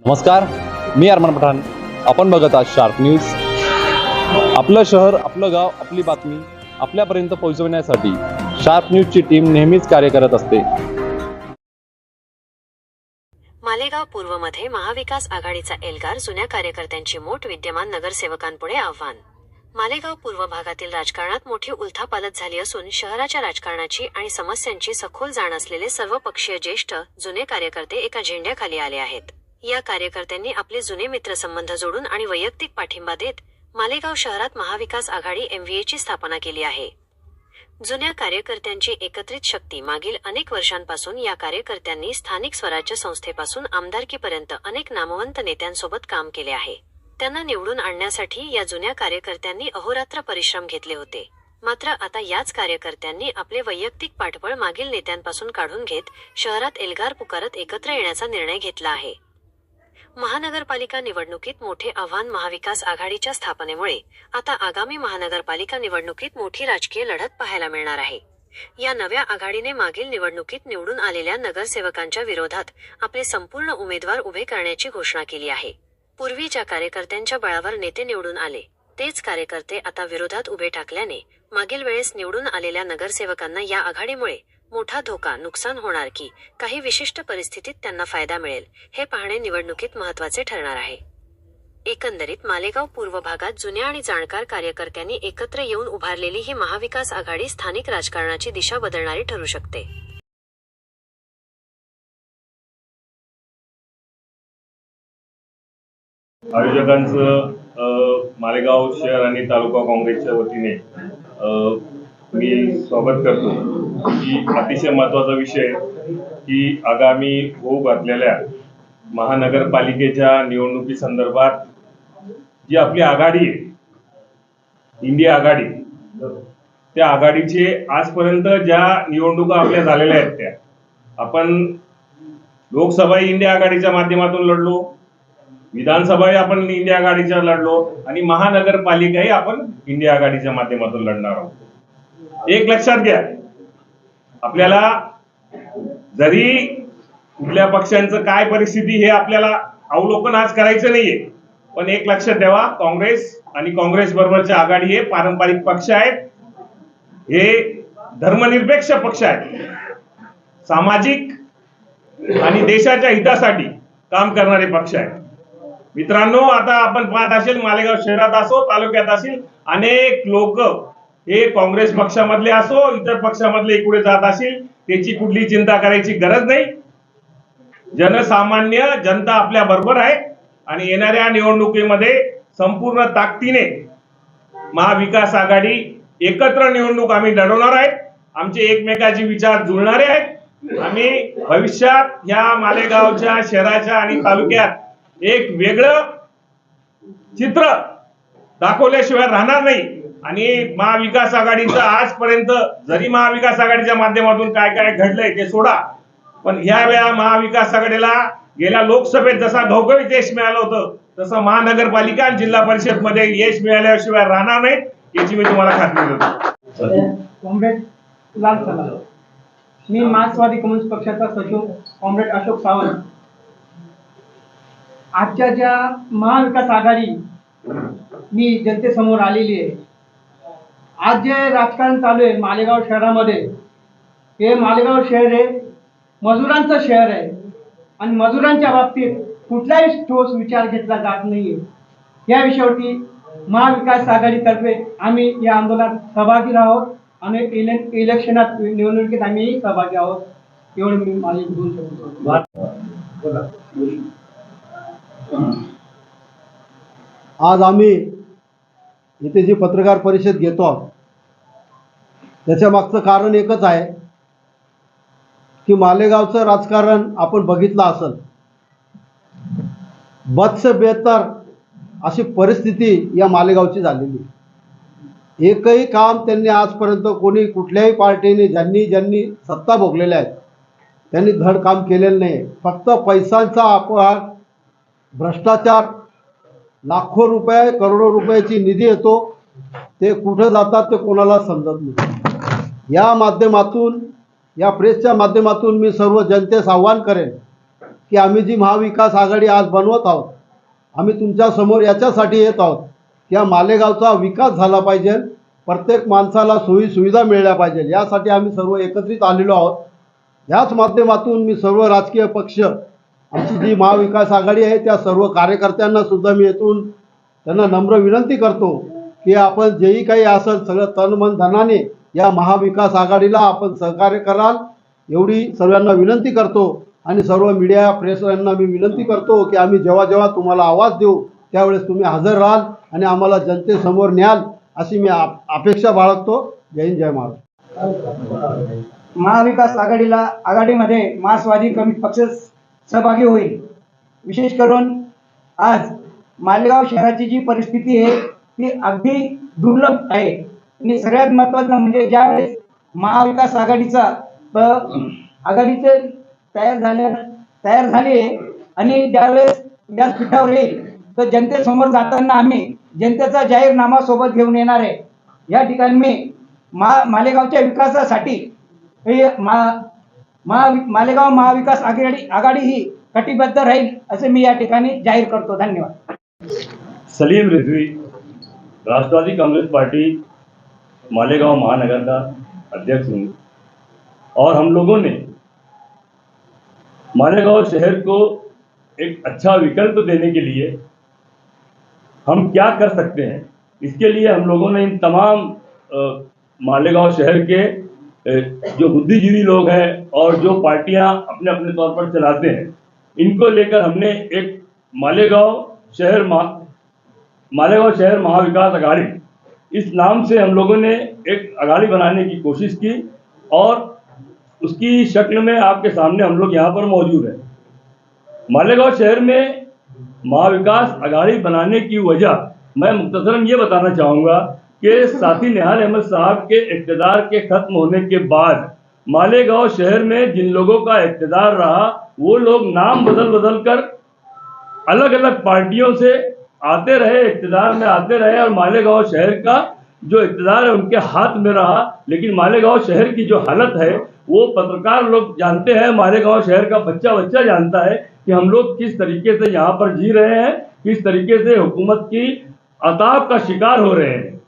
नमस्कार, मी अरमान पठाण. आपण बघत आहात शार्प न्यूज. आपलं शहर, आपलं गाव, आपली बातमी आपल्यापर्यंत पोहोचवण्यासाठी शार्प न्यूजची टीम नेहमीच कार्य करत असते. मालेगाव पूर्वमध्ये महाविकास आघाडीचा एल्गार, जुन्या कार्यकर्त्यांची मोठ, विद्यमान नगरसेवकांपुढे आव्हान. मालेगाव पूर्व भागातील राजकारणात मोठी उलथापालथ झाली असून शहराच्या राजकारणाची आणि समस्यांची सखोल जाण असलेले सर्वपक्षीय ज्येष्ठ, जुने कार्यकर्ते एका झेंड्याखाली आले आहेत. या कार्यकर्त्यांनी आपले जुने मित्रसंबंध जोडून आणि वैयक्तिक पाठिंबा देत मालेगाव शहरात महाविकास आघाडी MVAची स्थापना केली आहे. जुन्या कार्यकर्त्यांची एकत्रित शक्ती. मागील अनेक वर्षांपासून या कार्यकर्त्यांनी स्थानिक स्वराज्य संस्थेपासून आमदारकीपर्यंत अनेक नामवंत नेत्यांसोबत काम केले आहे. त्यांना निवडून आणण्यासाठी या जुन्या कार्यकर्त्यांनी अहोरात्र परिश्रम घेतले होते. मात्र आता याच कार्यकर्त्यांनी आपले वैयक्तिक पाठबळ मागील नेत्यांपासून काढून घेत शहरात एल्गार पुकारत एकत्र येण्याचा निर्णय घेतला आहे. महानगरपालिका निवडणुकीत मोठे आव्हान. महाविकास आघाडीच्या स्थापनेमुळे आता आगामी महानगरपालिका निवडणुकीत मोठी राजकीय लढत पाहायला मिळणार आहे. या नव्या आघाडीने मागील निवडणुकीत निवडून आलेल्या नगरसेवकांच्या विरोधात आपले संपूर्ण उमेदवार उभे करण्याची घोषणा केली आहे. पूर्वी ज्या कार्यकर्त्यांच्या बळावर नेते निवडून आले, तेच कार्यकर्ते आता विरोधात उभे ठाकल्याने मागील वेळेस निवडून आलेल्या नगरसेवकांना या आघाडीमुळे मोठा धोका, नुकसान होणार की काही विशिष्ट परिस्थितीत त्यांना फायदा मिळेल, हे पाहणे निवडणुकीत महत्त्वाचे ठरणार आहे. एकंदरीत मालेगाव पूर्व भागात जुन्या आणि जाणकार कार्यकर्त्यांनी एकत्र येऊन उभारलेली ही महाविकास आघाडी स्थानिक राजकारणाची दिशा बदलणारी ठरू शकते. आयोजकांचं मालेगाव शहर आणि तालुका काँग्रेसच्या वतीने मी स्वागत करतो की अतिशय महत्त्वाचा विषय की आगामी होऊ घातलेल्या महानगरपालिकेच्या निवडणुकीसंदर्भात जी आपली आघाडी आहे, इंडिया आघाडी, त्या आघाडीचे आजपर्यंत ज्या निवडणुका आपल्या झालेल्या आहेत त्या आपण लोकसभा इंडिया आघाडीच्या माध्यमातून लढलो, विधानसभाही आपण इंडिया आघाडीच्या लढलो आणि महानगरपालिकाही आपण इंडिया आघाडीच्या माध्यमातून लढणार आहोत. एक लक्षात घ्या, आपल्याला जरी कुठल्या पक्षांचं काय परिस्थिती हे आपल्याला अवलोकन आज करायचं नाहीये, पण एक लक्षात ठेवा, काँग्रेस आणि काँग्रेस बरोबरच्या आघाडी हे पारंपरिक पक्ष आहेत, हे धर्मनिरपेक्ष पक्ष आहेत, सामाजिक आणि देशाच्या हितासाठी काम करणारे पक्ष आहेत. मित्रांनो, आता आपण पाहत असेल मालेगाव शहरात असो, तालुक्यात असेल, अनेक लोक हे काँग्रेस पक्षामधले असो, इतर पक्षामधले इकडे जात असेल, त्याची कुठली चिंता करायची गरज नाही. जनसामान्य जनता आपल्या बरोबर आहे आणि येणाऱ्या निवडणुकीमध्ये संपूर्ण ताकदीने महाविकास आघाडी एकत्र निवडणूक आम्ही लढवणार आहे. आमचे एकमेकाचे विचार जुळणारे आहेत. आम्ही भविष्यात या मालेगावच्या शहराच्या आणि तालुक्यात एक वेगळं चित्र दाखवल्याशिवाय राहणार नाही. आणि महाविकास आघाडीचं आजपर्यंत जरी महाविकास आघाडीच्या माध्यमातून काय काय घडलंय ते सोडा, पण ह्या वेळा महाविकास आघाडीला गेल्या लोकसभेत जसा घवघवीत यश मिळालं होतं, तसं महानगरपालिका आणि जिल्हा परिषद मध्ये यश मिळाल्याशिवाय राहणार नाही, याची मी तुम्हाला खात्री देतो. कॉम्रेड लाल सलाम. मी मार्क्सवादी कम्युनिस्ट पक्षाचा सचिव कॉम्रेड अशोक सावंत. आजच्या ज्या महाविकास आघाडी मी जनतेसमोर आलेली आहे, आज जे राजकारण चालू आहे मालेगाव शहरामध्ये, हे मालेगाव शहर हे मजुरांचं शहर आहे आणि मजुरांच्या बाबतीत कुठलाही ठोस विचार घेतला जात नाहीये. या विषयावरती महाविकास आघाडीतर्फे आम्ही या आंदोलनात सहभागी आहोत आणि इलेक्शनात, निवडणुकीत आम्ही सहभागी आहोत. एवढं मी माझे बोलू शकतो. आज आम्ही इथे जी पत्रकार परिषद घेतो आहोत, त्याच्या मागचं कारण एकच आहे की मालेगावचं राजकारण आपण बघितलं असेल, बद से बेहतर अशी परिस्थिती या मालेगावची झालेली. एकही काम त्यांनी आजपर्यंत कोणी कुठल्याही पार्टीने ज्यांनी सत्ता भोगलेल्या आहेत त्यांनी धड काम केलेलं नाही. फक्त पैशांचा अपहार, भ्रष्टाचार, लाखो रुपये करोडो रुपयाची निधी येतो, ते कुठं जातात ते कोणाला समजत नाही. या माध्यमातून, या प्रेसच्या माध्यमातून मी सर्व जनतेस आव्हान करेन की आम्ही जी महाविकास आघाडी आज बनवत आहोत, आम्ही तुमच्या समोर याच्यासाठी येत आहोत की या मालेगावचा विकास झाला पाहिजे, प्रत्येक माणसाला सोयी सुविधा मिळाल्या पाहिजे, यासाठी आम्ही सर्व एकत्रित आलेलो आहोत. याच माध्यमातून मी सर्व राजकीय पक्ष, आमची जी महाविकास आघाडी आहे त्या सर्व कार्यकर्त्यांना सुद्धा मी येथून त्यांना नम्र विनंती करतो की आपण जेही काही असेल सगळं तन मन धनाने या महाविकास आघाडीला आपण सहकार्य कराल, एवढी सर्वांना विनंती करतो. आणि सर्व मीडिया प्रेस यांना मी विनंती करतो की आम्ही जेव्हा जेव्हा तुम्हाला आवाज देऊ त्यावेळेस तुम्ही हजर राहाल आणि आम्हाला जनतेसमोर न्याल, अशी मी अपेक्षा बाळगतो. जय हिंद, जय महाराष्ट्र. महाविकास आघाडीमध्ये मार्क्सवादी कम्युनिस्ट पक्ष सहभागी होईल. विशेष करून आज मालेगाव शहराची जी परिस्थिती आहे ती अगदी दुर्लभ आहे. आणि सगळ्यात महत्त्वाचं म्हणजे ज्यावेळेस महाविकास आघाडीचे तयार झाले आणि ज्यावेळेस व्यासपीठावर येईल तर जनतेसमोर जाताना आम्ही जनतेचा जाहीरनामा सोबत घेऊन येणार आहे. या ठिकाणी मी मालेगावच्या विकासासाठी मालेगाव महाविकास आघाडी ही कटिबद्ध राहील असे मी या ठिकाणी जाहीर करतो. धन्यवाद. सलीम रिजवी, राष्ट्रवादी कांग्रेस पार्टी मालेगांव महानगर का अध्यक्ष हूँ और हम लोगों ने मालेगांव शहर को एक अच्छा विकल्प देने के लिए हम क्या कर सकते हैं, इसके लिए हम लोगों ने इन तमाम मालेगांव शहर के जो बुद्धिजीवी लोग हैं और जो पार्टियां अपने अपने तौर पर चलाते हैं, इनको लेकर हमने एक मालेगांव शहर महाविकास आघाड़ी इस नाम से हम लोगों ने एक आघाड़ी बनाने की कोशिश की और उसकी शक्ल में आपके सामने हम लोग यहाँ पर मौजूद हैं। मालेगांव शहर में महाविकास आघाड़ी बनाने की वजह मैं मुख्तसरन ये बताना चाहूँगा कि साथी निहाल अहमद साहब के इक़्तिदार के खत्म होने के बाद मालेगांव शहर में जिन लोगों का इक़्तिदार रहा वो लोग नाम बदल कर अलग अलग पार्टियों से आते रहे, इक़्तिदार में आते रहे और मालेगांव शहर का जो इक़्तिदार है उनके हाथ में रहा। लेकिन मालेगांव शहर की जो हालत है वो पत्रकार लोग जानते हैं, मालेगांव शहर का बच्चा जानता है कि हम लोग किस तरीके से यहाँ पर जी रहे हैं, किस तरीके से हुकूमत की अताब का शिकार हो रहे हैं।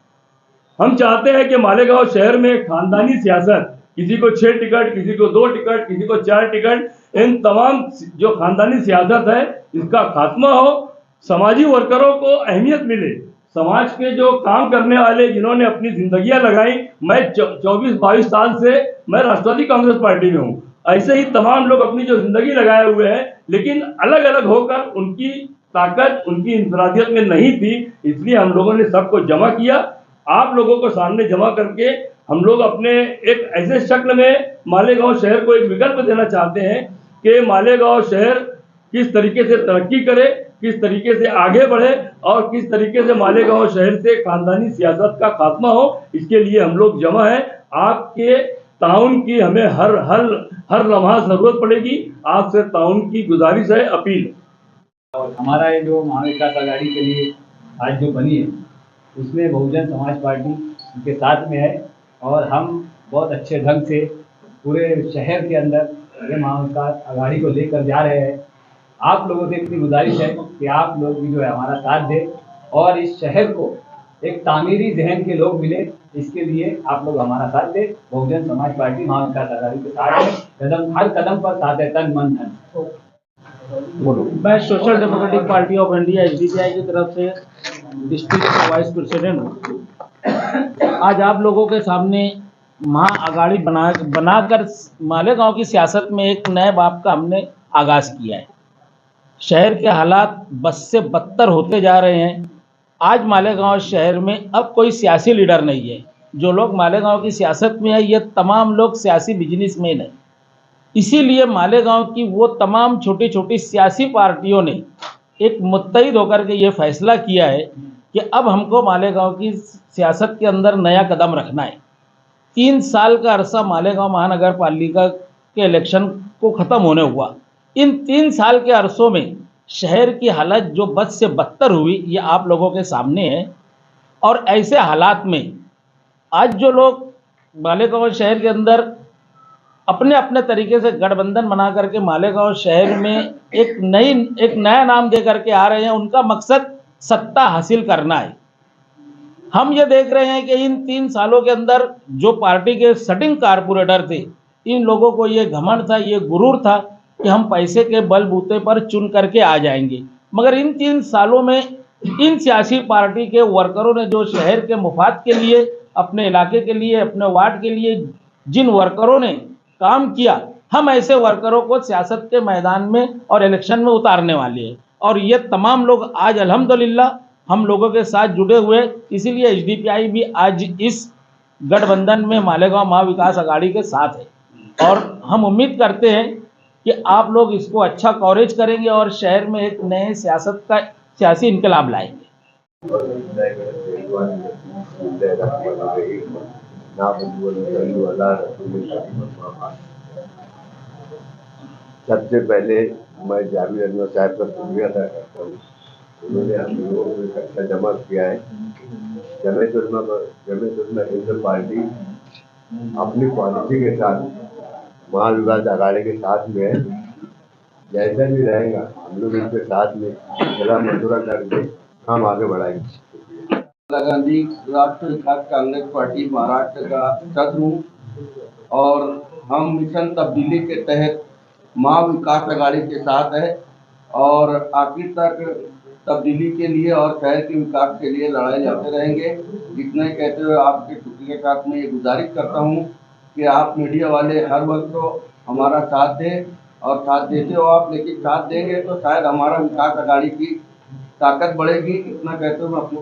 हम चाहते हैं कि मालेगांव शहर में खानदानी सियासत, किसी को 6 टिकट, किसी को 2 टिकट, किसी को 4 टिकट, इन तमाम जो खानदानी सियासत है इसका खात्मा हो, समाजी वर्करों को अहमियत मिले, समाज के जो काम करने वाले जिन्होंने अपनी जिंदगियां लगाई, मैं 24-22 साल से मैं राष्ट्रवादी कांग्रेस पार्टी में हूँ, ऐसे ही तमाम लोग अपनी जो जिंदगी लगाए हुए हैं लेकिन अलग अलग होकर उनकी ताकत उनकी इंफरादियत में नहीं थी, इसलिए हम लोगों ने सबको जमा किया। आप लोगों को सामने जमा करके हम लोग अपने एक ऐसे शक्ल में मालेगांव शहर को एक विकल्प देना चाहते हैं कि मालेगांव शहर किस तरीके से तरक्की करे, किस तरीके से आगे बढ़े और किस तरीके से मालेगांव शहर से खानदानी सियासत का खात्मा हो, इसके लिए हम लोग जमा हैं। आपके ताउन की हमें हर लम्हा जरूरत पड़ेगी, आपसे ताउन की गुजारिश है, अपील। हमारा ये जो महाविकास आघाड़ी के लिए आज जो बनी है उसमें बहुजन समाज पार्टी उनके साथ में है और हम बहुत अच्छे ढंग से पूरे शहर के अंदर ये महाविकास आघाड़ी को लेकर जा रहे हैं। आप लोगों से इतनी गुजारिश है कि आप लोग भी जो है हमारा साथ दें और इस शहर को एक तामीरी जहन के लोग मिले, इसके लिए आप लोग हमारा साथ दें। बहुजन समाज पार्टी महाविकास आघाड़ी के साथ है, हर कदम पर साथ है, तन मन धन। मैं social democratic party of India SDPI की तरफ से डिस्ट्रिक्ट वाइस प्रेसिडेंट हूँ। आज आप लोगों के सामने महाआघाड़ी बनाकर मालेगांव की सियासत में एक नए बाब का हमने आगाज़ किया है। शहर के हालात बद से बदतर होते जा रहे हैं। आज मालेगांव शहर में अब कोई सियासी लीडर नहीं है। जो लोग मालेगांव की सियासत में है ये तमाम लोग सियासी बिजनेसमैन हैं। इसीलिए मालेगांव की वो तमाम छोटी छोटी सियासी पार्टियों ने एक मुत्तहिद होकर के ये फैसला किया है कि अब हमको मालेगांव की सियासत के अंदर नया कदम रखना है। 3 साल का अरसा मालेगांव महानगर पालिका के इलेक्शन को ख़त्म होने हुआ। इन 3 साल के अरसों में शहर की हालत जो बद से बदतर हुई ये आप लोगों के सामने है। और ऐसे हालात में आज जो लोग मालेगांव शहर के अंदर अपने अपने तरीके से गठबंधन बना करके मालेगांव शहर में एक नया नाम दे करके आ रहे हैं। उनका मकसद सत्ता हासिल करना है। हम ये देख रहे हैं कि इन 3 सालों के अंदर जो पार्टी के सिटिंग कारपोरेटर थे, इन लोगों को ये घमंड था, ये गुरूर था कि हम पैसे के बलबूते पर चुन करके आ जाएंगे। मगर इन 3 सालों में इन सियासी पार्टी के वर्करों ने जो शहर के मुफाद के लिए, अपने इलाके के लिए, अपने वार्ड के लिए जिन वर्करों ने काम किया, हम ऐसे वर्करों को सियासत के मैदान में और इलेक्शन में उतारने वाले हैं। और ये तमाम लोग आज अल्हम्दुलिल्लाह हम लोगों के साथ जुड़े हुए, इसीलिए एसडीपीआई भी आज इस गठबंधन में मालेगांव महाविकास आघाड़ी के साथ है। और हम उम्मीद करते हैं कि आप लोग इसको अच्छा कवरेज करेंगे और शहर में एक नए सियासी इनकलाब लाएंगे। सबसे पहले मैं जावेद अनवर साहब का शुक्रिया अदा करता हूँ। उन्होंने हम लोगों को इकट्ठा जमा किया है। जमीयत उलमा हिंद पार्टी अपनी पॉलिसी के साथ महाविकास आघाड़ी के साथ में है। जैसा भी रहेगा हम लोग इनके साथ में जिला मशुरा करके हम आगे बढ़ाएंगे। इंदिरा गांधी राष्ट्रीय विकास कांग्रेस पार्टी महाराष्ट्र का सदस्य हूँ और हम मिशन तब्दीली के तहत महाविकास आघाड़ी के साथ है और आखिर तक तब्दीली के लिए और शहर के विकास के लिए लड़ाई लड़ते रहेंगे। इतना ही कहते हुए आपके शुक्रिया के साथ में ये गुजारिश करता हूँ कि आप मीडिया वाले हर वक्त तो हमारा साथ दें और साथ देते हो आप, लेकिन साथ देंगे तो शायद हमारा विकास आघाड़ी की ताकत बढ़ेगी। इतना कहते हुए मैं अपनी